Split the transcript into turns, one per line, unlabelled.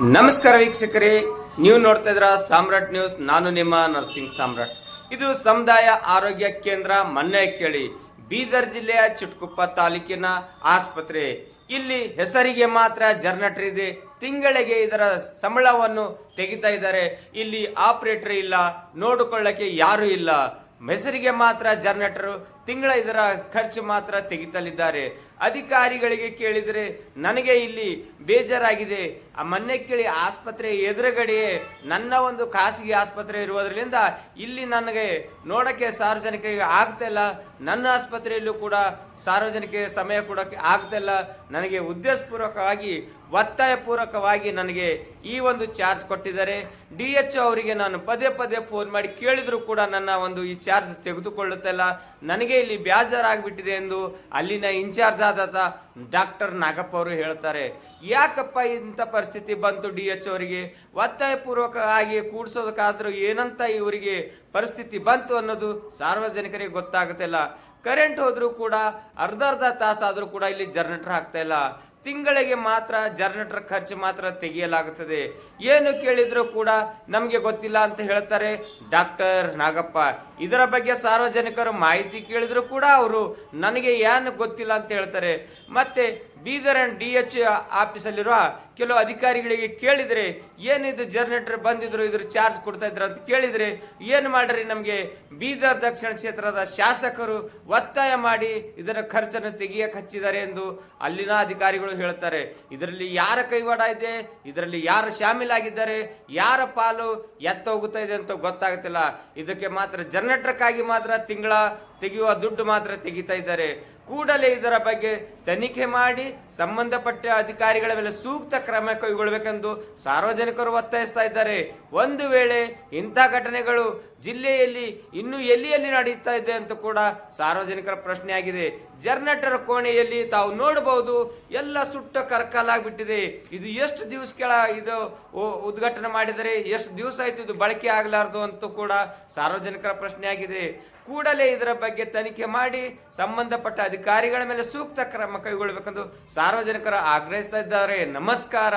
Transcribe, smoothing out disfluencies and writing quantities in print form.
ನಮಸ್ಕಾರ ವೀಕ್ಷಕರೇ, ನೀವು ನೋಡ್ತಾ ಇದ್ರ ಸಾಮ್ರಾಟ್ ನ್ಯೂಸ್. ನಾನು ನಿಮ್ಮ ನರ್ಸಿಂಗ್ ಸಾಮ್ರಾಟ್. ಇದು ಸಮುದಾಯ ಆರೋಗ್ಯ ಕೇಂದ್ರ ಮನ್ನೆಕೇಳಿ, ಬೀದರ್ ಜಿಲ್ಲೆಯ ಚಿಟ್ಕುಪ್ಪ ತಾಲೂಕಿನ ಆಸ್ಪತ್ರೆ. ಇಲ್ಲಿ ಹೆಸರಿಗೆ ಮಾತ್ರ ಜನರೇಟರ್ ಇದೆ, ತಿಂಗಳಿಗೆ ಇದರ ಸಂಬಳವನ್ನು ತೆಗಿತಾ ಇದ್ದಾರೆ. ಇಲ್ಲಿ ಆಪರೇಟರ್ ಇಲ್ಲ, ನೋಡಿಕೊಳ್ಳಕ್ಕೆ ಯಾರು ಇಲ್ಲ. ಹೆಸರಿಗೆ ಮಾತ್ರ ಜನರೇಟರ್, ತಿಂಗಳ ಇದರ ಖರ್ಚು ಮಾತ್ರ ತೆಗಿತಲಿದ್ದಾರೆ. ಅಧಿಕಾರಿಗಳಿಗೆ ಕೇಳಿದರೆ ನನಗೆ ಇಲ್ಲಿ ಬೇಜಾರಾಗಿದೆ. ಆ ಮನ್ನೆಕೇಳಿ ಆಸ್ಪತ್ರೆ ಎದುರುಗಡೆಯೇ ನನ್ನ ಒಂದು ಖಾಸಗಿ ಆಸ್ಪತ್ರೆ ಇರುವುದರಿಂದ ಇಲ್ಲಿ ನನಗೆ ನೋಡಕ್ಕೆ ಸಾರ್ವಜನಿಕರಿಗೆ ಆಗ್ತಾ ಇಲ್ಲ. ನನ್ನ ಆಸ್ಪತ್ರೆಯಲ್ಲೂ ಕೂಡ ಸಾರ್ವಜನಿಕ ಸಮಯ ಕೊಡೋಕ್ಕೆ ಆಗ್ತಾ ಇಲ್ಲ. ನನಗೆ ಉದ್ದೇಶಪೂರ್ವಕವಾಗಿ ಒತ್ತಾಯಪೂರ್ವಕವಾಗಿ ನನಗೆ ಈ ಒಂದು ಚಾರ್ಜ್ ಕೊಟ್ಟಿದ್ದಾರೆ. DHO ಅವರಿಗೆ ನಾನು ಪದೇ ಪದೇ ಫೋನ್ ಮಾಡಿ ಕೇಳಿದ್ರು ಕೂಡ ನನ್ನ ಒಂದು ಈ ಚಾರ್ಜ್ ತೆಗೆದುಕೊಳ್ಳುತ್ತಿಲ್ಲ. ನನಗೆ ಇಲ್ಲಿ ಬೇಜಾರಾಗ್ಬಿಟ್ಟಿದೆ ಎಂದು ಅಲ್ಲಿನ ಇನ್ಚಾರ್ಜ್ ಆದ ಡಾಕ್ಟರ್ ನಾಗಪ್ಪ ಅವರು ಹೇಳ್ತಾರೆ. ಯಾಕಪ್ಪ ಇಂಥ ಪರಿಸ್ಥಿತಿ ಬಂತು DHO ಅವರಿಗೆ? ಒತ್ತಾಯಪೂರ್ವಕವಾಗಿ ಕೂಡಿಸೋದಕ್ಕಾದ್ರೂ ಏನಂತ ಇವರಿಗೆ ಪರಿಸ್ಥಿತಿ ಬಂತು ಅನ್ನೋದು ಸಾರ್ವಜನಿಕರಿಗೆ ಗೊತ್ತಾಗುತ್ತಿಲ್ಲ. ಕರೆಂಟ್ ಹೋದ್ರೂ ಕೂಡ ಅರ್ಧ ತಾಸಾದ್ರೂ ಕೂಡ ಇಲ್ಲಿ ಜನರೇಟರ್ ಹಾಕ್ತಾ ಇಲ್ಲ. ತಿಂಗಳಿಗೆ ಮಾತ್ರ ಜನರೇಟರ್ ಖರ್ಚು ಮಾತ್ರ ತೆಗೆಯಲಾಗುತ್ತದೆ. ಏನು ಕೇಳಿದ್ರು ಕೂಡ ನಮಗೆ ಗೊತ್ತಿಲ್ಲ ಅಂತ ಹೇಳ್ತಾರೆ ಡಾಕ್ಟರ್ ನಾಗಪ್ಪ. ಇದರ ಬಗ್ಗೆ ಸಾರ್ವಜನಿಕರು ಮಾಹಿತಿ ಕೇಳಿದ್ರು ಕೂಡ ಅವರು ನನಗೆ ಏನು ಗೊತ್ತಿಲ್ಲ ಅಂತ ಹೇಳ್ತಾರೆ. ಮತ್ತೆ ಬೀದರ್ ಅಂಡ್ DHO ಆಫೀಸಲ್ಲಿರುವ ಕೆಲವು ಅಧಿಕಾರಿಗಳಿಗೆ ಕೇಳಿದರೆ ಏನಿದು ಜನರೇಟರ್ ಬಂದಿದ್ರು, ಇದ್ರ ಚಾರ್ಜ್ ಕೊಡ್ತಾ ಇದ್ರು ಅಂತ ಕೇಳಿದರೆ ಏನು ಮಾಡ್ರಿ, ನಮಗೆ ಬೀದರ್ ದಕ್ಷಿಣ ಕ್ಷೇತ್ರದ ಶಾಸಕರು ಒತ್ತಾಯ ಮಾಡಿ ಇದರ ಖರ್ಚನ್ನು ತೆಗೆಯಕ್ಕೆ ಹಚ್ಚಿದ್ದಾರೆ ಎಂದು ಅಲ್ಲಿನ ಅಧಿಕಾರಿಗಳು ಹೇಳ್ತಾರೆ. ಇದರಲ್ಲಿ ಯಾರ ಕೈವಾಡ ಇದೆ, ಇದರಲ್ಲಿ ಯಾರು ಶಾಮೀಲಾಗಿದ್ದಾರೆ, ಯಾರ ಪಾಲು ಎತ್ತೋಗುತ್ತಾ ಇದೆ ಅಂತ ಗೊತ್ತಾಗುತ್ತಿಲ್ಲ. ಇದಕ್ಕೆ ಮಾತ್ರ ಜನರೇಟರ್ಕ್ಕಾಗಿ ಮಾತ್ರ ತಿಂಗಳ ತೆಗೆಯುವ ದುಡ್ಡು ಮಾತ್ರ ತೆಗಿತಾ ಇದ್ದಾರೆ. ಕೂಡಲೇ ಇದರ ಬಗ್ಗೆ ತನಿಖೆ ಮಾಡಿ ಸಂಬಂಧಪಟ್ಟ ಅಧಿಕಾರಿಗಳ ಮೇಲೆ ಸೂಕ್ತ ಕ್ರಮ ಕೈಗೊಳ್ಳಬೇಕೆಂದು ಸಾರ್ವಜನಿಕರು ಒತ್ತಾಯಿಸ್ತಾ ಇದ್ದಾರೆ. ಒಂದು ವೇಳೆ ಇಂಥ ಘಟನೆಗಳು ಜಿಲ್ಲೆಯಲ್ಲಿ ಇನ್ನೂ ಎಲ್ಲಿ ನಡೆಯುತ್ತಾ ಇದೆ ಅಂತ ಕೂಡ ಸಾರ್ವಜನಿಕರ ಪ್ರಶ್ನೆ ಆಗಿದೆ. ಜನರೇಟರ್ ಕೋಣೆಯಲ್ಲಿ ತಾವು ನೋಡಬಹುದು, ಎಲ್ಲ ಸುಟ್ಟ ಕರ್ಕಲಾಗ್ಬಿಟ್ಟಿದೆ. ಇದು ಎಷ್ಟು ದಿವಸ ಇದು ಉದ್ಘಾಟನೆ ಮಾಡಿದರೆ ಎಷ್ಟು ದಿವಸ ಆಯ್ತು ಇದು ಬಳಕೆ ಆಗಲಾರದು ಅಂತ ಕೂಡ ಸಾರ್ವಜನಿಕರ ಪ್ರಶ್ನೆ ಆಗಿದೆ. ಕೂಡಲೇ ಇದರ ಬಗ್ಗೆ ತನಿಖೆ ಮಾಡಿ ಸಂಬಂಧಪಟ್ಟ ಅಧಿಕಾರಿಗಳ ಮೇಲೆ ಸೂಕ್ತ ಕ್ರಮ ಕೈಗೊಳ್ಳಬೇಕೆಂದು ಸಾರ್ವಜನಿಕರು ಆಗ್ರಹಿಸ್ತಾ ಇದ್ದಾರೆ. ನಮಸ್ಕಾರ.